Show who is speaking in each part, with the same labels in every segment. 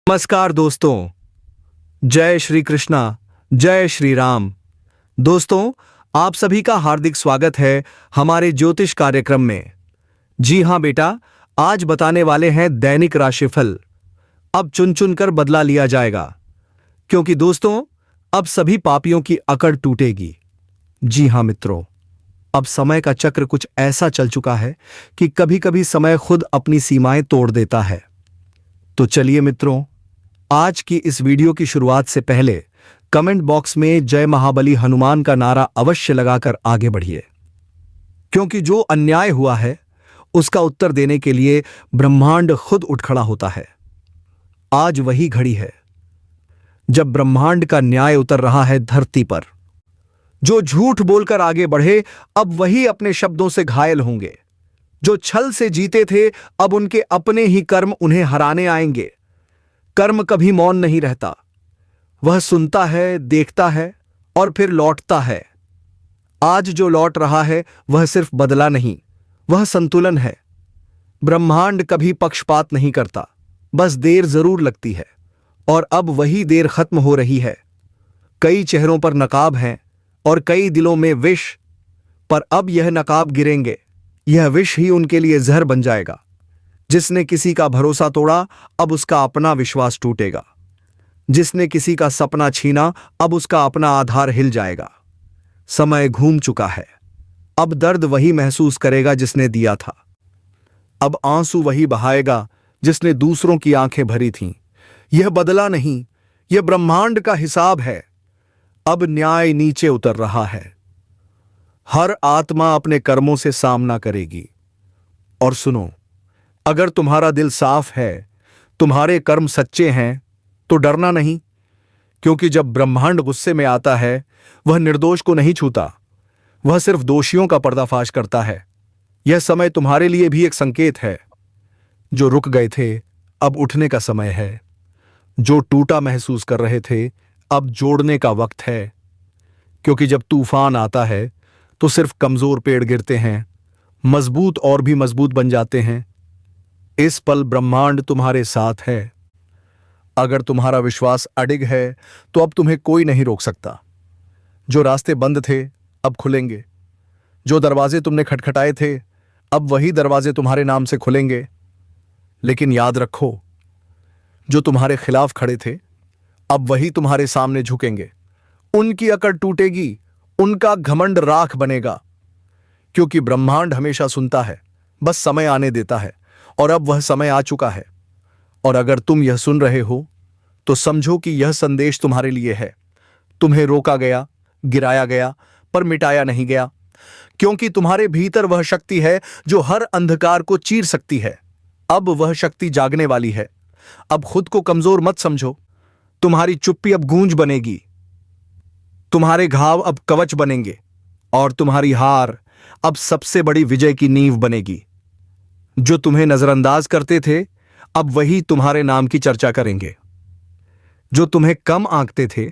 Speaker 1: नमस्कार दोस्तों, जय श्री कृष्णा, जय श्री राम। दोस्तों, आप सभी का हार्दिक स्वागत है हमारे ज्योतिष कार्यक्रम में। जी हां बेटा, आज बताने वाले हैं दैनिक राशिफल। अब चुन चुन कर बदला लिया जाएगा, क्योंकि दोस्तों अब सभी पापियों की अकड़ टूटेगी। जी हां मित्रों, अब समय का चक्र कुछ ऐसा चल चुका है कि कभी कभी समय खुद अपनी सीमाएं तोड़ देता है। तो चलिए मित्रों, आज की इस वीडियो की शुरुआत से पहले कमेंट बॉक्स में जय महाबली हनुमान का नारा अवश्य लगाकर आगे बढ़िए, क्योंकि जो अन्याय हुआ है उसका उत्तर देने के लिए ब्रह्मांड खुद उठ खड़ा होता है। आज वही घड़ी है जब ब्रह्मांड का न्याय उतर रहा है धरती पर। जो झूठ बोलकर आगे बढ़े अब वही अपने शब्दों से घायल होंगे। जो छल से जीते थे अब उनके अपने ही कर्म उन्हें हराने आएंगे। कर्म कभी मौन नहीं रहता, वह सुनता है, देखता है और फिर लौटता है। आज जो लौट रहा है वह सिर्फ बदला नहीं, वह संतुलन है। ब्रह्मांड कभी पक्षपात नहीं करता, बस देर जरूर लगती है, और अब वही देर खत्म हो रही है। कई चेहरों पर नकाब हैं और कई दिलों में विष, पर अब यह नकाब गिरेंगे, यह विष ही उनके लिए जहर बन जाएगा। जिसने किसी का भरोसा तोड़ा अब उसका अपना विश्वास टूटेगा। जिसने किसी का सपना छीना अब उसका अपना आधार हिल जाएगा। समय घूम चुका है, अब दर्द वही महसूस करेगा जिसने दिया था। अब आंसू वही बहाएगा जिसने दूसरों की आंखें भरी थीं। यह बदला नहीं, यह ब्रह्मांड का हिसाब है। अब न्याय नीचे उतर रहा है। हर आत्मा अपने कर्मों से सामना करेगी। और सुनो, अगर तुम्हारा दिल साफ है, तुम्हारे कर्म सच्चे हैं, तो डरना नहीं, क्योंकि जब ब्रह्मांड गुस्से में आता है वह निर्दोष को नहीं छूता, वह सिर्फ दोषियों का पर्दाफाश करता है। यह समय तुम्हारे लिए भी एक संकेत है। जो रुक गए थे अब उठने का समय है। जो टूटा महसूस कर रहे थे अब जोड़ने का वक्त है, क्योंकि जब तूफान आता है तो सिर्फ कमजोर पेड़ गिरते हैं, मजबूत और भी मजबूत बन जाते हैं। इस पल ब्रह्मांड तुम्हारे साथ है। अगर तुम्हारा विश्वास अडिग है तो अब तुम्हें कोई नहीं रोक सकता। जो रास्ते बंद थे अब खुलेंगे। जो दरवाजे तुमने खटखटाए थे अब वही दरवाजे तुम्हारे नाम से खुलेंगे। लेकिन याद रखो, जो तुम्हारे खिलाफ खड़े थे अब वही तुम्हारे सामने झुकेंगे। उनकी अकड़ टूटेगी, उनका घमंड राख बनेगा, क्योंकि ब्रह्मांड हमेशा सुनता है, बस समय आने देता है। और अब वह समय आ चुका है। और अगर तुम यह सुन रहे हो तो समझो कि यह संदेश तुम्हारे लिए है। तुम्हें रोका गया, गिराया गया, पर मिटाया नहीं गया, क्योंकि तुम्हारे भीतर वह शक्ति है जो हर अंधकार को चीर सकती है। अब वह शक्ति जागने वाली है। अब खुद को कमजोर मत समझो। तुम्हारी चुप्पी अब गूंज बनेगी, तुम्हारे घाव अब कवच बनेंगे, और तुम्हारी हार अब सबसे बड़ी विजय की नींव बनेगी। जो तुम्हें नजरअंदाज करते थे अब वही तुम्हारे नाम की चर्चा करेंगे। जो तुम्हें कम आंकते थे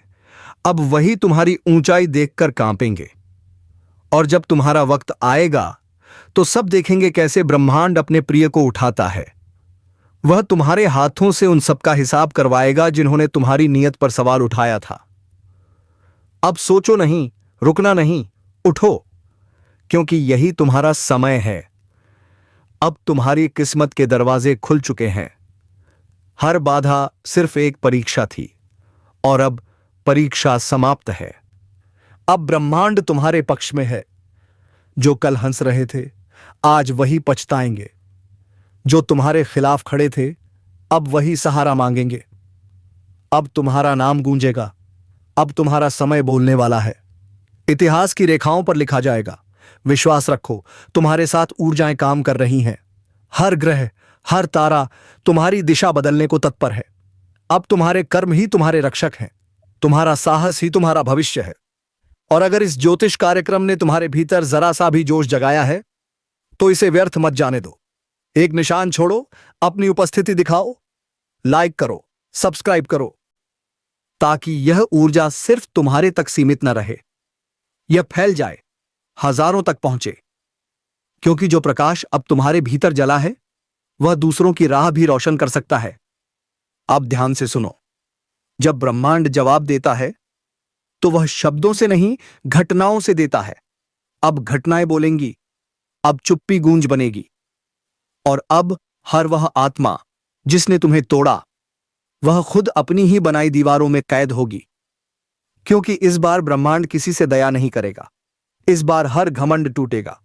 Speaker 1: अब वही तुम्हारी ऊंचाई देखकर कांपेंगे। और जब तुम्हारा वक्त आएगा तो सब देखेंगे कैसे ब्रह्मांड अपने प्रिय को उठाता है। वह तुम्हारे हाथों से उन सबका हिसाब करवाएगा जिन्होंने तुम्हारी नीयत पर सवाल उठाया था। अब सोचो नहीं, रुकना नहीं, उठो, क्योंकि यही तुम्हारा समय है। अब तुम्हारी किस्मत के दरवाजे खुल चुके हैं। हर बाधा सिर्फ एक परीक्षा थी, और अब परीक्षा समाप्त है। अब ब्रह्मांड तुम्हारे पक्ष में है। जो कल हंस रहे थे आज वही पछताएंगे। जो तुम्हारे खिलाफ खड़े थे अब वही सहारा मांगेंगे। अब तुम्हारा नाम गूंजेगा। अब तुम्हारा समय बोलने वाला है। इतिहास की रेखाओं पर लिखा जाएगा। विश्वास रखो, तुम्हारे साथ ऊर्जाएं काम कर रही हैं। हर ग्रह, हर तारा तुम्हारी दिशा बदलने को तत्पर है। अब तुम्हारे कर्म ही तुम्हारे रक्षक हैं। तुम्हारा साहस ही तुम्हारा भविष्य है। और अगर इस ज्योतिष कार्यक्रम ने तुम्हारे भीतर जरा सा भी जोश जगाया है तो इसे व्यर्थ मत जाने दो। एक निशान छोड़ो, अपनी उपस्थिति दिखाओ, लाइक करो, सब्सक्राइब करो, ताकि यह ऊर्जा सिर्फ तुम्हारे तक सीमित न रहे, यह फैल जाए, हजारों तक पहुंचे। क्योंकि जो प्रकाश अब तुम्हारे भीतर जला है वह दूसरों की राह भी रोशन कर सकता है। आप ध्यान से सुनो। जब ब्रह्मांड जवाब देता है तो वह शब्दों से नहीं, घटनाओं से देता है। अब घटनाएं बोलेंगी, अब चुप्पी गूंज बनेगी, और अब हर वह आत्मा जिसने तुम्हें तोड़ा वह खुद अपनी ही बनाई दीवारों में कैद होगी। क्योंकि इस बार ब्रह्मांड किसी से दया नहीं करेगा। इस बार हर घमंड टूटेगा,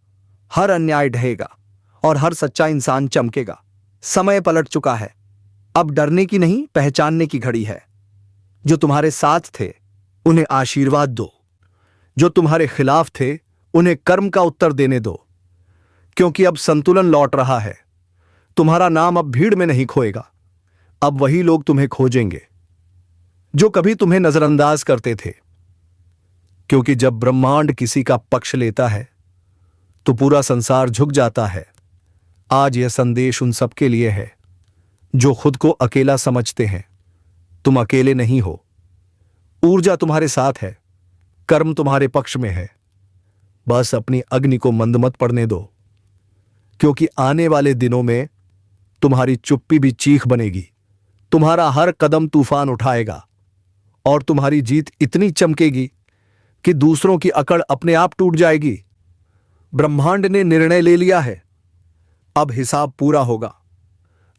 Speaker 1: हर अन्याय ढहेगा और हर सच्चा इंसान चमकेगा। समय पलट चुका है। अब डरने की नहीं, पहचानने की घड़ी है। जो तुम्हारे साथ थे उन्हें आशीर्वाद दो, जो तुम्हारे खिलाफ थे उन्हें कर्म का उत्तर देने दो। क्योंकि अब संतुलन लौट रहा है। तुम्हारा नाम अब भीड़ में नहीं खोएगा। अब वही लोग तुम्हें खोजेंगे जो कभी तुम्हें नजरअंदाज करते थे। क्योंकि जब ब्रह्मांड किसी का पक्ष लेता है तो पूरा संसार झुक जाता है। आज यह संदेश उन सबके लिए है जो खुद को अकेला समझते हैं। तुम अकेले नहीं हो। ऊर्जा तुम्हारे साथ है, कर्म तुम्हारे पक्ष में है। बस अपनी अग्नि को मंद मत पड़ने दो, क्योंकि आने वाले दिनों में तुम्हारी चुप्पी भी चीख बनेगी। तुम्हारा हर कदम तूफान उठाएगा और तुम्हारी जीत इतनी चमकेगी कि दूसरों की अकड़ अपने आप टूट जाएगी। ब्रह्मांड ने निर्णय ले लिया है। अब हिसाब पूरा होगा।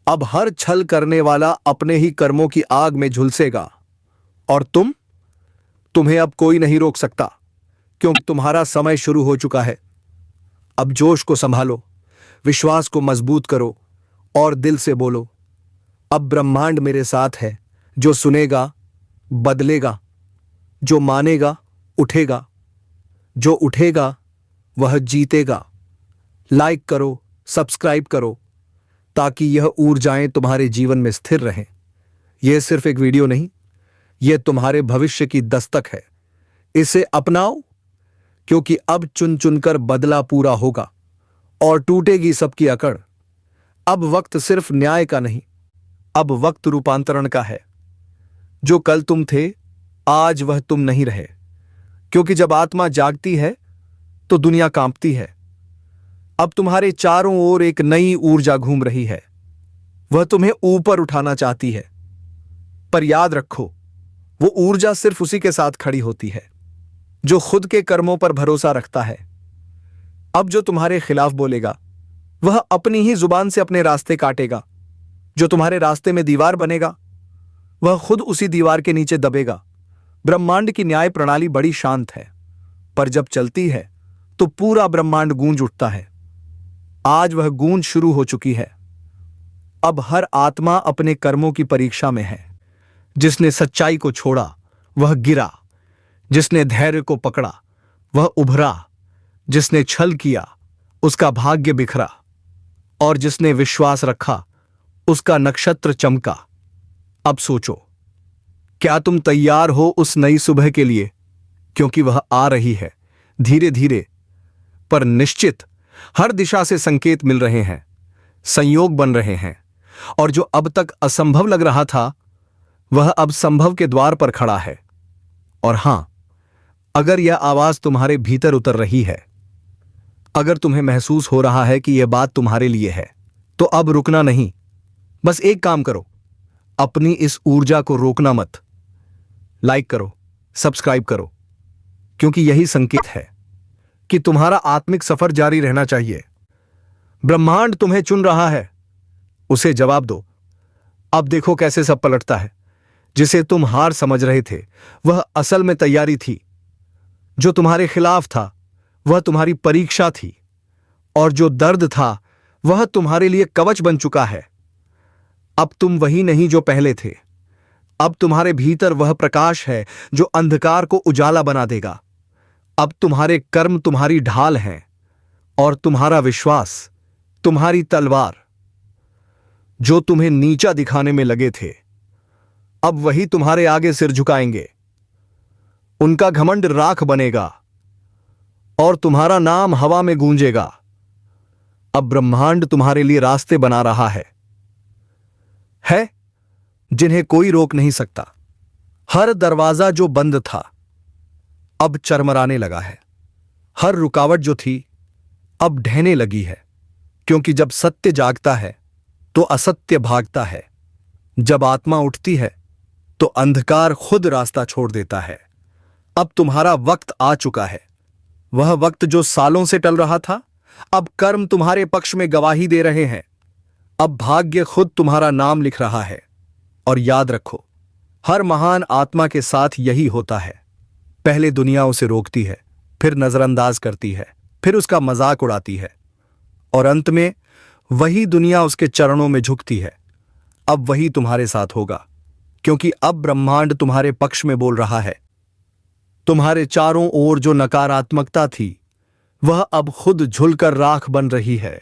Speaker 1: अब हर छल करने वाला अपने ही कर्मों की आग में झुलसेगा, और तुम्हें अब कोई नहीं रोक सकता, क्योंकि तुम्हारा समय शुरू हो चुका है। अब जोश को संभालो, विश्वास को मजबूत करो और दिल से बोलो, अब ब्रह्मांड मेरे साथ है। जो सुनेगा बदलेगा, जो मानेगा उठेगा, जो उठेगा वह जीतेगा। लाइक करो, सब्सक्राइब करो, ताकि यह ऊर्जाएं तुम्हारे जीवन में स्थिर रहें। यह सिर्फ एक वीडियो नहीं, यह तुम्हारे भविष्य की दस्तक है। इसे अपनाओ, क्योंकि अब चुन चुनकर बदला पूरा होगा और टूटेगी सबकी अकड़। अब वक्त सिर्फ न्याय का नहीं, अब वक्त रूपांतरण का है। जो कल तुम थे आज वह तुम नहीं रहे। क्योंकि जब आत्मा जागती है तो दुनिया कांपती है। अब तुम्हारे चारों ओर एक नई ऊर्जा घूम रही है। वह तुम्हें ऊपर उठाना चाहती है। पर याद रखो, वो ऊर्जा सिर्फ उसी के साथ खड़ी होती है जो खुद के कर्मों पर भरोसा रखता है। अब जो तुम्हारे खिलाफ बोलेगा वह अपनी ही जुबान से अपने रास्ते काटेगा। जो तुम्हारे रास्ते में दीवार बनेगा वह खुद उसी दीवार के नीचे दबेगा। ब्रह्मांड की न्याय प्रणाली बड़ी शांत है, पर जब चलती है तो पूरा ब्रह्मांड गूंज उठता है। आज वह गूंज शुरू हो चुकी है। अब हर आत्मा अपने कर्मों की परीक्षा में है। जिसने सच्चाई को छोड़ा वह गिरा, जिसने धैर्य को पकड़ा वह उभरा, जिसने छल किया उसका भाग्य बिखरा, और जिसने विश्वास रखा उसका नक्षत्र चमका। अब सोचो, क्या तुम तैयार हो उस नई सुबह के लिए? क्योंकि वह आ रही है, धीरे धीरे पर निश्चित। हर दिशा से संकेत मिल रहे हैं, संयोग बन रहे हैं, और जो अब तक असंभव लग रहा था वह अब संभव के द्वार पर खड़ा है। और हां, अगर यह आवाज तुम्हारे भीतर उतर रही है, अगर तुम्हें महसूस हो रहा है कि यह बात तुम्हारे लिए है, तो अब रुकना नहीं। बस एक काम करो, अपनी इस ऊर्जा को रोकना मत। लाइक करो, सब्सक्राइब करो, क्योंकि यही संकेत है कि तुम्हारा आत्मिक सफर जारी रहना चाहिए। ब्रह्मांड तुम्हें चुन रहा है, उसे जवाब दो। अब देखो कैसे सब पलटता है। जिसे तुम हार समझ रहे थे वह असल में तैयारी थी। जो तुम्हारे खिलाफ था वह तुम्हारी परीक्षा थी, और जो दर्द था वह तुम्हारे लिए कवच बन चुका है। अब तुम वही नहीं जो पहले थे। अब तुम्हारे भीतर वह प्रकाश है जो अंधकार को उजाला बना देगा। अब तुम्हारे कर्म तुम्हारी ढाल हैं, और तुम्हारा विश्वास तुम्हारी तलवार। जो तुम्हें नीचा दिखाने में लगे थे अब वही तुम्हारे आगे सिर झुकाएंगे। उनका घमंड राख बनेगा और तुम्हारा नाम हवा में गूंजेगा। अब ब्रह्मांड तुम्हारे लिए रास्ते बना रहा है जिन्हें कोई रोक नहीं सकता। हर दरवाजा जो बंद था अब चरमराने लगा है। हर रुकावट जो थी अब ढहने लगी है, क्योंकि जब सत्य जागता है तो असत्य भागता है। जब आत्मा उठती है तो अंधकार खुद रास्ता छोड़ देता है। अब तुम्हारा वक्त आ चुका है। वह वक्त जो सालों से टल रहा था, अब कर्म तुम्हारे पक्ष में गवाही दे रहे हैं। अब भाग्य खुद तुम्हारा नाम लिख रहा है। और याद रखो, हर महान आत्मा के साथ यही होता है। पहले दुनिया उसे रोकती है, फिर नजरअंदाज करती है, फिर उसका मजाक उड़ाती है, और अंत में वही दुनिया उसके चरणों में झुकती है। अब वही तुम्हारे साथ होगा, क्योंकि अब ब्रह्मांड तुम्हारे पक्ष में बोल रहा है। तुम्हारे चारों ओर जो नकारात्मकता थी, वह अब खुद झुलकर राख बन रही है।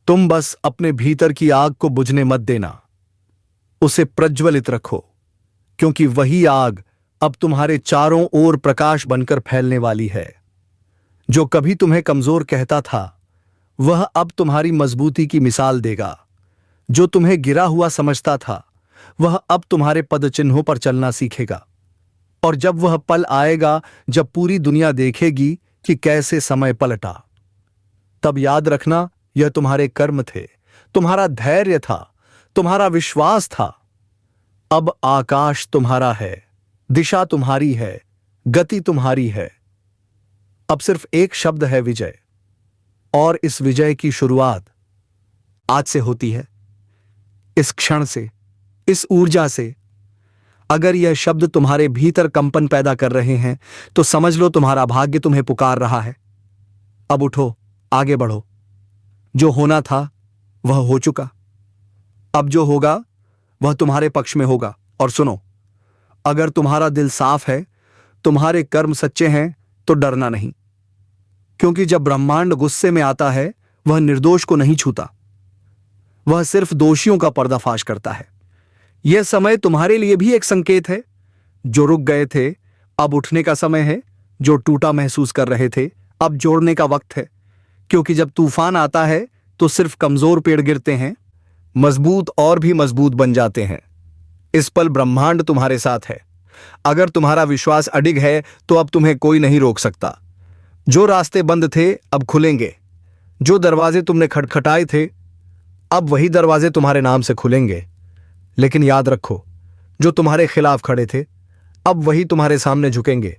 Speaker 1: तुम बस अपने भीतर की आग को बुझने मत देना, उसे प्रज्वलित रखो, क्योंकि वही आग अब तुम्हारे चारों ओर प्रकाश बनकर फैलने वाली है। जो कभी तुम्हें कमजोर कहता था, वह अब तुम्हारी मजबूती की मिसाल देगा। जो तुम्हें गिरा हुआ समझता था, वह अब तुम्हारे पदचिन्हों पर चलना सीखेगा। और जब वह पल आएगा जब पूरी दुनिया देखेगी कि कैसे समय पलटा, तब याद रखना, यह तुम्हारे कर्म थे, तुम्हारा धैर्य था, तुम्हारा विश्वास था। अब आकाश तुम्हारा है, दिशा तुम्हारी है, गति तुम्हारी है। अब सिर्फ एक शब्द है, विजय। और इस विजय की शुरुआत आज से होती है, इस क्षण से, इस ऊर्जा से। अगर यह शब्द तुम्हारे भीतर कंपन पैदा कर रहे हैं, तो समझ लो तुम्हारा भाग्य तुम्हें पुकार रहा है। अब उठो, आगे बढ़ो। जो होना था वह हो चुका। अब जो होगा वह तुम्हारे पक्ष में होगा। और सुनो, अगर तुम्हारा दिल साफ है, तुम्हारे कर्म सच्चे हैं, तो डरना नहीं, क्योंकि जब ब्रह्मांड गुस्से में आता है, वह निर्दोष को नहीं छूता, वह सिर्फ दोषियों का पर्दाफाश करता है। यह समय तुम्हारे लिए भी एक संकेत है। जो रुक गए थे, अब उठने का समय है। जो टूटा महसूस कर रहे थे, अब जोड़ने का वक्त है। क्योंकि जब तूफान आता है तो सिर्फ कमजोर पेड़ गिरते हैं, मजबूत और भी मजबूत बन जाते हैं। इस पल ब्रह्मांड तुम्हारे साथ है। अगर तुम्हारा विश्वास अडिग है तो अब तुम्हें कोई नहीं रोक सकता। जो रास्ते बंद थे अब खुलेंगे। जो दरवाजे तुमने खटखटाए थे, अब वही दरवाजे तुम्हारे नाम से खुलेंगे। लेकिन याद रखो, जो तुम्हारे खिलाफ खड़े थे, अब वही तुम्हारे सामने झुकेंगे।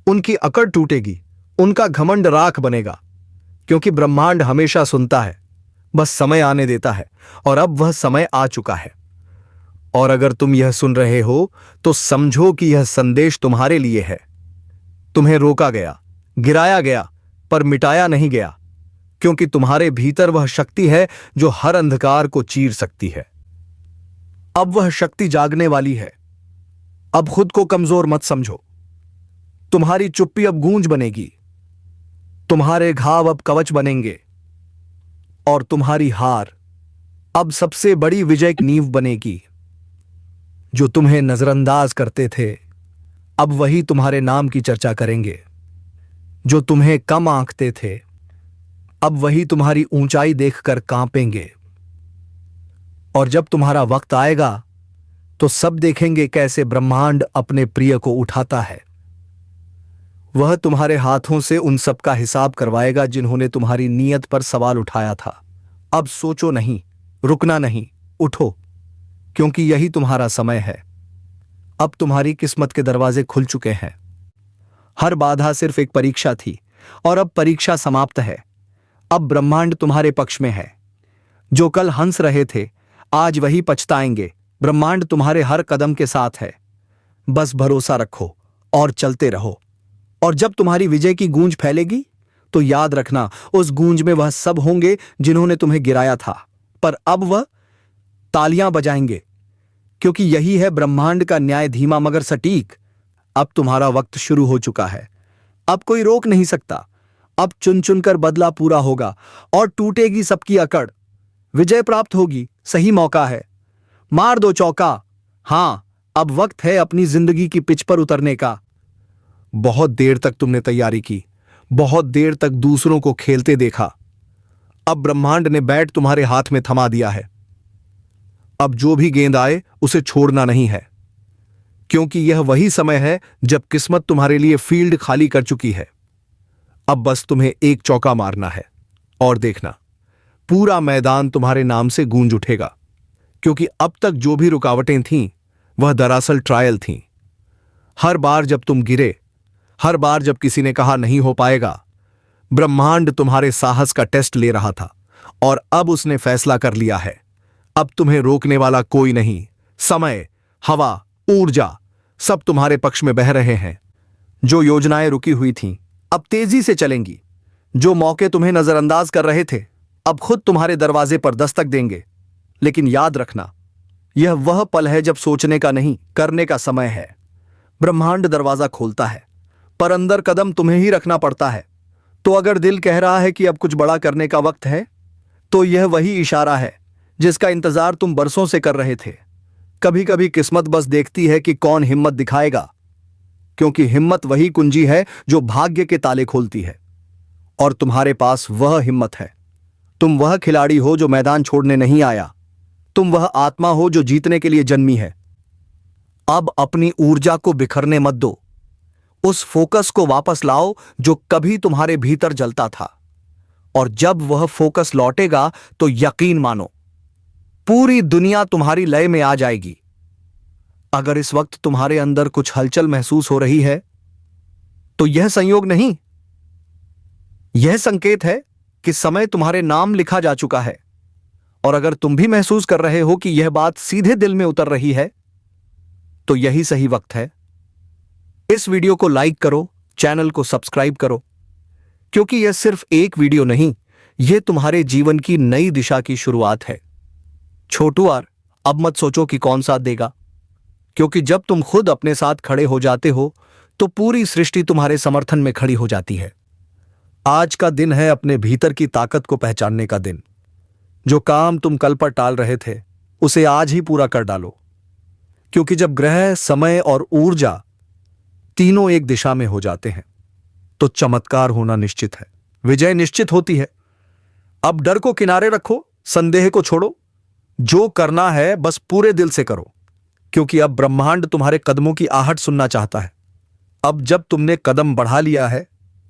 Speaker 1: उनकी अकड़ टूटेगी, उनका घमंड राख बनेगा, क्योंकि ब्रह्मांड हमेशा सुनता है, बस समय आने देता है। और अब वह समय आ चुका है। और अगर तुम यह सुन रहे हो, तो समझो कि यह संदेश तुम्हारे लिए है। तुम्हें रोका गया, गिराया गया, पर मिटाया नहीं गया, क्योंकि तुम्हारे भीतर वह शक्ति है जो हर अंधकार को चीर सकती है। अब वह शक्ति जागने वाली है। अब खुद को कमजोर मत समझो। तुम्हारी चुप्पी अब गूंज बनेगी, तुम्हारे घाव अब कवच बनेंगे, और तुम्हारी हार अब सबसे बड़ी विजय की नींव बनेगी। जो तुम्हें नजरअंदाज करते थे, अब वही तुम्हारे नाम की चर्चा करेंगे। जो तुम्हें कम आंकते थे, अब वही तुम्हारी ऊंचाई देखकर कांपेंगे। और जब तुम्हारा वक्त आएगा, तो सब देखेंगे कैसे ब्रह्मांड अपने प्रिय को उठाता है। वह तुम्हारे हाथों से उन सब का हिसाब करवाएगा जिन्होंने तुम्हारी नीयत पर सवाल उठाया था। अब सोचो नहीं, रुकना नहीं, उठो, क्योंकि यही तुम्हारा समय है। अब तुम्हारी किस्मत के दरवाजे खुल चुके हैं। हर बाधा सिर्फ एक परीक्षा थी, और अब परीक्षा समाप्त है। अब ब्रह्मांड तुम्हारे पक्ष में है। जो कल हंस रहे थे, आज वही पछताएंगे। ब्रह्मांड तुम्हारे हर कदम के साथ है। बस भरोसा रखो और चलते रहो। और जब तुम्हारी विजय की गूंज फैलेगी, तो याद रखना, उस गूंज में वह सब होंगे जिन्होंने तुम्हें गिराया था, पर अब वह तालियां बजाएंगे, क्योंकि यही है ब्रह्मांड का न्याय, धीमा मगर सटीक। अब तुम्हारा वक्त शुरू हो चुका है। अब कोई रोक नहीं सकता। अब चुन चुनकर बदला पूरा होगा, और टूटेगी सबकी अकड़। विजय प्राप्त होगी, सही मौका है। मार दो चौका। हां, अब वक्त है अपनी जिंदगी की पिच पर उतरने का। बहुत देर तक तुमने तैयारी की, बहुत देर तक दूसरों को खेलते देखा। अब ब्रह्मांड ने बैट तुम्हारे हाथ में थमा दिया है। अब जो भी गेंद आए, उसे छोड़ना नहीं है, क्योंकि यह वही समय है जब किस्मत तुम्हारे लिए फील्ड खाली कर चुकी है। अब बस तुम्हें एक चौका मारना है, और देखना, पूरा मैदान तुम्हारे नाम से गूंज उठेगा, क्योंकि अब तक जो भी रुकावटें थीं वह दरअसल ट्रायल थीं। हर बार जब तुम गिरे, हर बार जब किसी ने कहा नहीं हो पाएगा, ब्रह्मांड तुम्हारे साहस का टेस्ट ले रहा था और अब उसने फैसला कर लिया है। अब तुम्हें रोकने वाला कोई नहीं। समय, हवा, ऊर्जा सब तुम्हारे पक्ष में बह रहे हैं। जो योजनाएं रुकी हुई थीं अब तेजी से चलेंगी। जो मौके तुम्हें नजरअंदाज कर रहे थे अब खुद तुम्हारे दरवाजे पर दस्तक देंगे। लेकिन याद रखना, यह वह पल है जब सोचने का नहीं, करने का समय है। ब्रह्मांड दरवाजा खोलता है, पर अंदर कदम तुम्हें ही रखना पड़ता है। तो अगर दिल कह रहा है कि अब कुछ बड़ा करने का वक्त है, तो यह वही इशारा है जिसका इंतजार तुम बरसों से कर रहे थे। कभी कभी किस्मत बस देखती है कि कौन हिम्मत दिखाएगा, क्योंकि हिम्मत वही कुंजी है जो भाग्य के ताले खोलती है। और तुम्हारे पास वह हिम्मत है। तुम वह खिलाड़ी हो जो मैदान छोड़ने नहीं आया। तुम वह आत्मा हो जो जीतने के लिए जन्मी है। अब अपनी ऊर्जा को बिखरने मत दो। उस फोकस को वापस लाओ जो कभी तुम्हारे भीतर जलता था। और जब वह फोकस लौटेगा तो यकीन मानो, पूरी दुनिया तुम्हारी लय में आ जाएगी। अगर इस वक्त तुम्हारे अंदर कुछ हलचल महसूस हो रही है, तो यह संयोग नहीं, यह संकेत है कि समय तुम्हारे नाम लिखा जा चुका है। और अगर तुम भी महसूस कर रहे हो कि यह बात सीधे दिल में उतर रही है, तो यही सही वक्त है। इस वीडियो को लाइक करो, चैनल को सब्सक्राइब करो, क्योंकि यह सिर्फ एक वीडियो नहीं, यह तुम्हारे जीवन की नई दिशा की शुरुआत है। छोटू यार, अब मत सोचो कि कौन साथ देगा, क्योंकि जब तुम खुद अपने साथ खड़े हो जाते हो तो पूरी सृष्टि तुम्हारे समर्थन में खड़ी हो जाती है। आज का दिन है अपने भीतर की ताकत को पहचानने का दिन। जो काम तुम कल पर टाल रहे थे उसे आज ही पूरा कर डालो, क्योंकि जब ग्रह, समय और ऊर्जा तीनों एक दिशा में हो जाते हैं तो चमत्कार होना निश्चित है, विजय निश्चित होती है। अब डर को किनारे रखो, संदेह को छोड़ो। जो करना है बस पूरे दिल से करो, क्योंकि अब ब्रह्मांड तुम्हारे कदमों की आहट सुनना चाहता है। अब जब तुमने कदम बढ़ा लिया है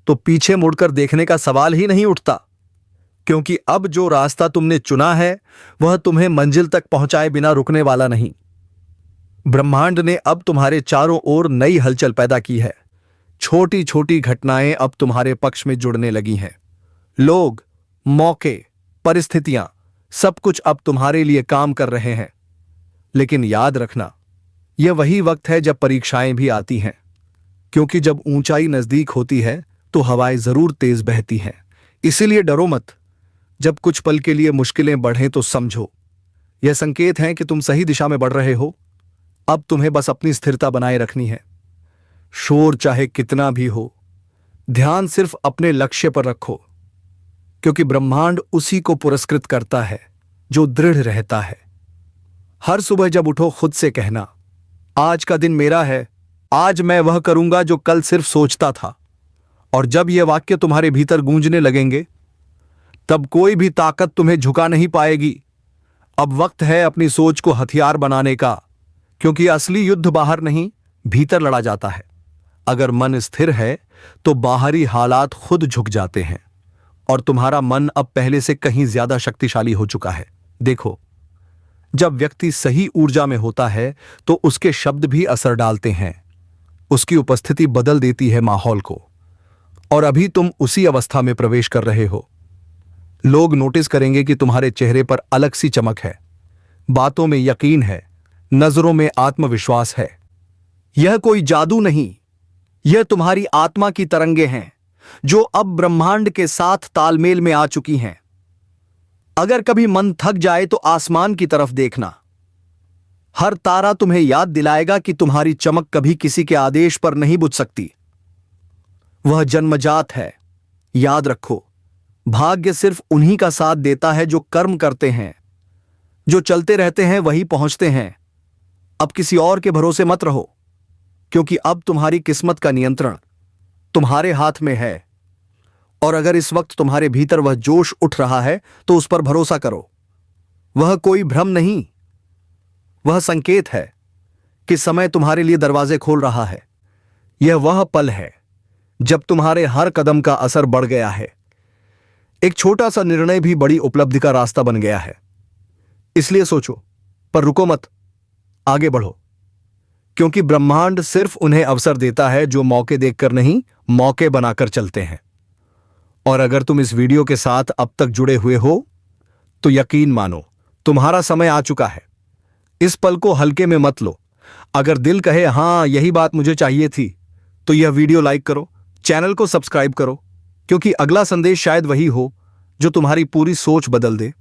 Speaker 1: तो पीछे मुड़कर देखने का सवाल ही नहीं उठता, क्योंकि अब जो रास्ता तुमने चुना है वह तुम्हें मंजिल तक पहुंचाए बिना रुकने वाला नहीं। ब्रह्मांड ने अब तुम्हारे चारों ओर नई हलचल पैदा की है। छोटी छोटी घटनाएं अब तुम्हारे पक्ष में जुड़ने लगी हैं। लोग, मौके, परिस्थितियां सब कुछ अब तुम्हारे लिए काम कर रहे हैं। लेकिन याद रखना, यह वही वक्त है जब परीक्षाएं भी आती हैं, क्योंकि जब ऊंचाई नजदीक होती है तो हवाएं जरूर तेज बहती हैं। इसीलिए डरो मत। जब कुछ पल के लिए मुश्किलें बढ़ें तो समझो, यह संकेत है कि तुम सही दिशा में बढ़ रहे हो। अब तुम्हें बस अपनी स्थिरता बनाए रखनी है। शोर चाहे कितना भी हो, ध्यान सिर्फ अपने लक्ष्य पर रखो, क्योंकि ब्रह्मांड उसी को पुरस्कृत करता है जो दृढ़ रहता है। हर सुबह जब उठो खुद से कहना, आज का दिन मेरा है, आज मैं वह करूंगा जो कल सिर्फ सोचता था। और जब यह वाक्य तुम्हारे भीतर गूंजने लगेंगे तब कोई भी ताकत तुम्हें झुका नहीं पाएगी। अब वक्त है अपनी सोच को हथियार बनाने का, क्योंकि असली युद्ध बाहर नहीं, भीतर लड़ा जाता है। अगर मन स्थिर है तो बाहरी हालात खुद झुक जाते हैं, और तुम्हारा मन अब पहले से कहीं ज्यादा शक्तिशाली हो चुका है। देखो, जब व्यक्ति सही ऊर्जा में होता है तो उसके शब्द भी असर डालते हैं। उसकी उपस्थिति बदल देती है माहौल को। और अभी तुम उसी अवस्था में प्रवेश कर रहे हो। लोग नोटिस करेंगे कि तुम्हारे चेहरे पर अलग सी चमक है, बातों में यकीन है, नजरों में आत्मविश्वास है। यह कोई जादू नहीं, यह तुम्हारी आत्मा की तरंगे हैं जो अब ब्रह्मांड के साथ तालमेल में आ चुकी हैं। अगर कभी मन थक जाए तो आसमान की तरफ देखना। हर तारा तुम्हें याद दिलाएगा कि तुम्हारी चमक कभी किसी के आदेश पर नहीं बुझ सकती, वह जन्मजात है। याद रखो, भाग्य सिर्फ उन्हीं का साथ देता है जो कर्म करते हैं। जो चलते रहते हैं वही पहुंचते हैं। अब किसी और के भरोसे मत रहो, क्योंकि अब तुम्हारी किस्मत का नियंत्रण तुम्हारे हाथ में है। और अगर इस वक्त तुम्हारे भीतर वह जोश उठ रहा है तो उस पर भरोसा करो। वह कोई भ्रम नहीं, वह संकेत है कि समय तुम्हारे लिए दरवाजे खोल रहा है। यह वह पल है जब तुम्हारे हर कदम का असर बढ़ गया है। एक छोटा सा निर्णय भी बड़ी उपलब्धि का रास्ता बन गया है। इसलिए सोचो, पर रुको मत, आगे बढ़ो, क्योंकि ब्रह्मांड सिर्फ उन्हें अवसर देता है जो मौके देखकर नहीं, मौके बनाकर चलते हैं। और अगर तुम इस वीडियो के साथ अब तक जुड़े हुए हो तो यकीन मानो तुम्हारा समय आ चुका है। इस पल को हल्के में मत लो। अगर दिल कहे हां यही बात मुझे चाहिए थी, तो यह वीडियो लाइक करो, चैनल को सब्सक्राइब करो, क्योंकि अगला संदेश शायद वही हो जो तुम्हारी पूरी सोच बदल दे।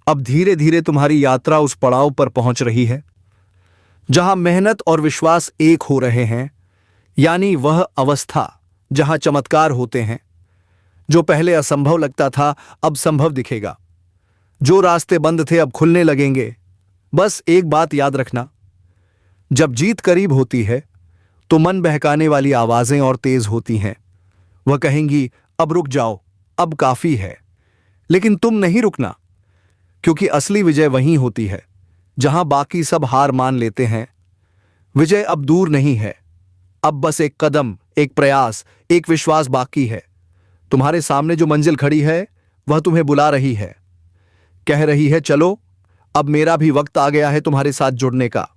Speaker 1: अब धीरे धीरे तुम्हारी यात्रा उस पड़ाव पर पहुंच रही है जहां मेहनत और विश्वास एक हो रहे हैं, यानी वह अवस्था जहां चमत्कार होते हैं। जो पहले असंभव लगता था अब संभव दिखेगा, जो रास्ते बंद थे अब खुलने लगेंगे। बस एक बात याद रखना, जब जीत करीब होती है तो मन बहकाने वाली आवाजें और तेज होती हैं। वह कहेंगी अब रुक जाओ, अब काफी है। लेकिन तुम नहीं रुकना, क्योंकि असली विजय वहीं होती है जहां बाकी सब हार मान लेते हैं। विजय अब दूर नहीं है, अब बस एक कदम, एक प्रयास, एक विश्वास बाकी है। तुम्हारे सामने जो मंजिल खड़ी है वह तुम्हें बुला रही है, कह रही है चलो, अब मेरा भी वक्त आ गया है तुम्हारे साथ जुड़ने का।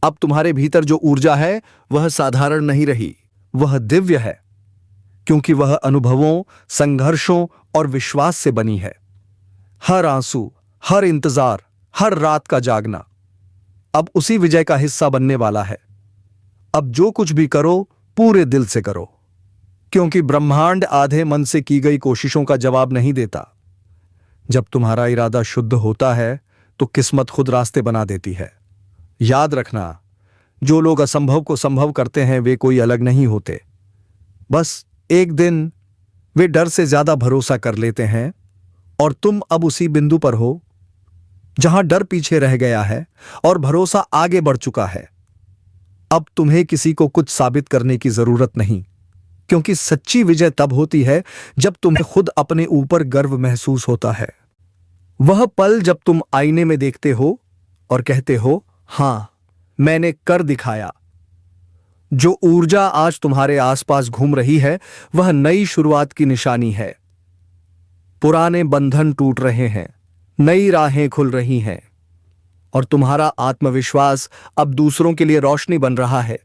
Speaker 1: अब तुम्हारे भीतर जो ऊर्जा है वह साधारण नहीं रही, वह दिव्य है, क्योंकि वह अनुभवों, संघर्षों और विश्वास से बनी है। हर आंसू, हर इंतजार, हर रात का जागना अब उसी विजय का हिस्सा बनने वाला है। अब जो कुछ भी करो पूरे दिल से करो, क्योंकि ब्रह्मांड आधे मन से की गई कोशिशों का जवाब नहीं देता। जब तुम्हारा इरादा शुद्ध होता है तो किस्मत खुद रास्ते बना देती है। याद रखना, जो लोग असंभव को संभव करते हैं वे कोई अलग नहीं होते। बस एक दिन वे डर से ज्यादा भरोसा कर लेते हैं, और तुम अब उसी बिंदु पर हो जहां डर पीछे रह गया है और भरोसा आगे बढ़ चुका है। अब तुम्हें किसी को कुछ साबित करने की जरूरत नहीं, क्योंकि सच्ची विजय तब होती है जब तुम्हें खुद अपने ऊपर गर्व महसूस होता है। वह पल जब तुम आईने में देखते हो और कहते हो हां मैंने कर दिखाया। जो ऊर्जा आज तुम्हारे आसपास घूम रही है वह नई शुरुआत की निशानी है। पुराने बंधन टूट रहे हैं, नई राहें खुल रही हैं, और तुम्हारा आत्मविश्वास अब दूसरों के लिए रोशनी बन रहा है।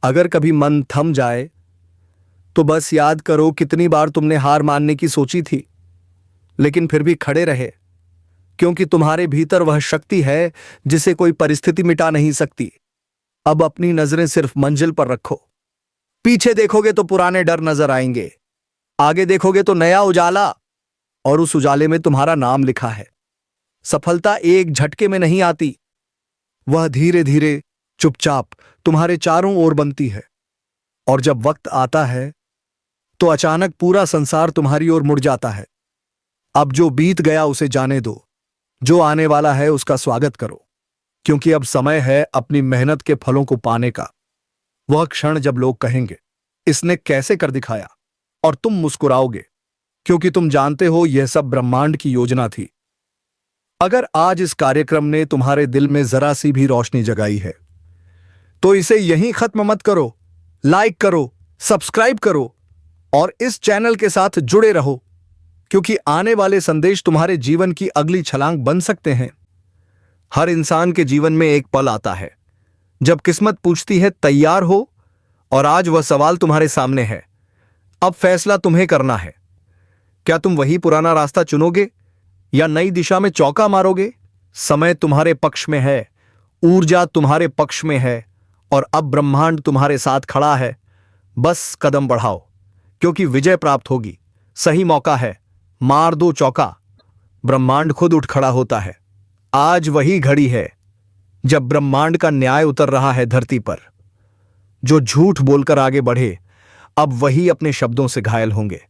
Speaker 1: अगर कभी मन थम जाए तो बस याद करो कितनी बार तुमने हार मानने की सोची थी, लेकिन फिर भी खड़े रहे, क्योंकि तुम्हारे भीतर वह शक्ति है जिसे कोई परिस्थिति मिटा नहीं सकती। अब अपनी नजरें सिर्फ मंजिल पर रखो। पीछे देखोगे तो पुराने डर नजर आएंगे, आगे देखोगे तो नया उजाला, और उस उजाले में तुम्हारा नाम लिखा है। सफलता एक झटके में नहीं आती, वह धीरे धीरे चुपचाप तुम्हारे चारों ओर बनती है। और जब वक्त आता है तो अचानक पूरा संसार तुम्हारी ओर मुड़ जाता है। अब जो बीत गया उसे जाने दो, जो आने वाला है उसका स्वागत करो, क्योंकि अब समय है अपनी मेहनत के फलों को पाने का। वह क्षण जब लोग कहेंगे इसने कैसे कर दिखाया, और तुम मुस्कुराओगे, क्योंकि तुम जानते हो यह सब ब्रह्मांड की योजना थी। अगर आज इस कार्यक्रम ने तुम्हारे दिल में जरा सी भी रोशनी जगाई है तो इसे यहीं खत्म मत करो। लाइक करो, सब्सक्राइब करो और इस चैनल के साथ जुड़े रहो, क्योंकि आने वाले संदेश तुम्हारे जीवन की अगली छलांग बन सकते हैं। हर इंसान के जीवन में एक पल आता है जब किस्मत पूछती है तैयार हो, और आज वह सवाल तुम्हारे सामने है। अब फैसला तुम्हें करना है। क्या तुम वही पुराना रास्ता चुनोगे या नई दिशा में चौका मारोगे? समय तुम्हारे पक्ष में है, ऊर्जा तुम्हारे पक्ष में है, और अब ब्रह्मांड तुम्हारे साथ खड़ा है। बस कदम बढ़ाओ, क्योंकि विजय प्राप्त होगी। सही मौका है, मार दो चौका, ब्रह्मांड खुद उठ खड़ा होता है। आज वही घड़ी है जब ब्रह्मांड का न्याय उतर रहा है धरती पर। जो झूठ बोलकर आगे बढ़े अब वही अपने शब्दों से घायल होंगे।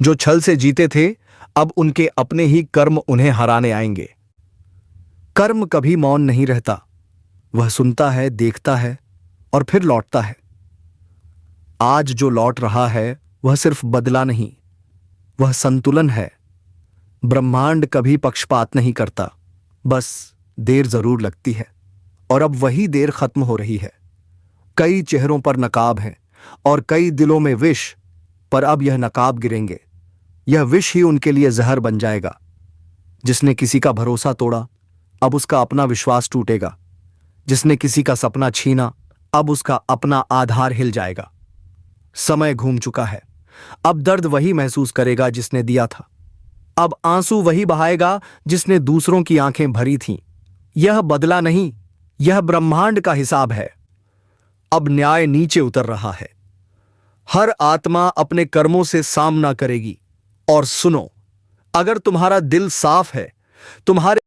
Speaker 1: जो छल से जीते थे अब उनके अपने ही कर्म उन्हें हराने आएंगे। कर्म कभी मौन नहीं रहता, वह सुनता है, देखता है और फिर लौटता है। आज जो लौट रहा है वह सिर्फ बदला नहीं, वह संतुलन है। ब्रह्मांड कभी पक्षपात नहीं करता, बस देर जरूर लगती है, और अब वही देर खत्म हो रही है। कई चेहरों पर नकाब हैं और कई दिलों में विष, पर अब यह नकाब गिरेंगे। यह विष ही उनके लिए जहर बन जाएगा। जिसने किसी का भरोसा तोड़ा, अब उसका अपना विश्वास टूटेगा। जिसने किसी का सपना छीना, अब उसका अपना आधार हिल जाएगा। समय घूम चुका है। अब दर्द वही महसूस करेगा जिसने दिया था। अब आंसू वही बहाएगा जिसने दूसरों की आंखें भरी थीं। यह बदला नहीं, यह ब्रह्मांड का हिसाब है। अब न्याय नीचे उतर रहा है। हर आत्मा अपने कर्मों से सामना करेगी। और सुनो, अगर तुम्हारा दिल साफ है, तुम्हारे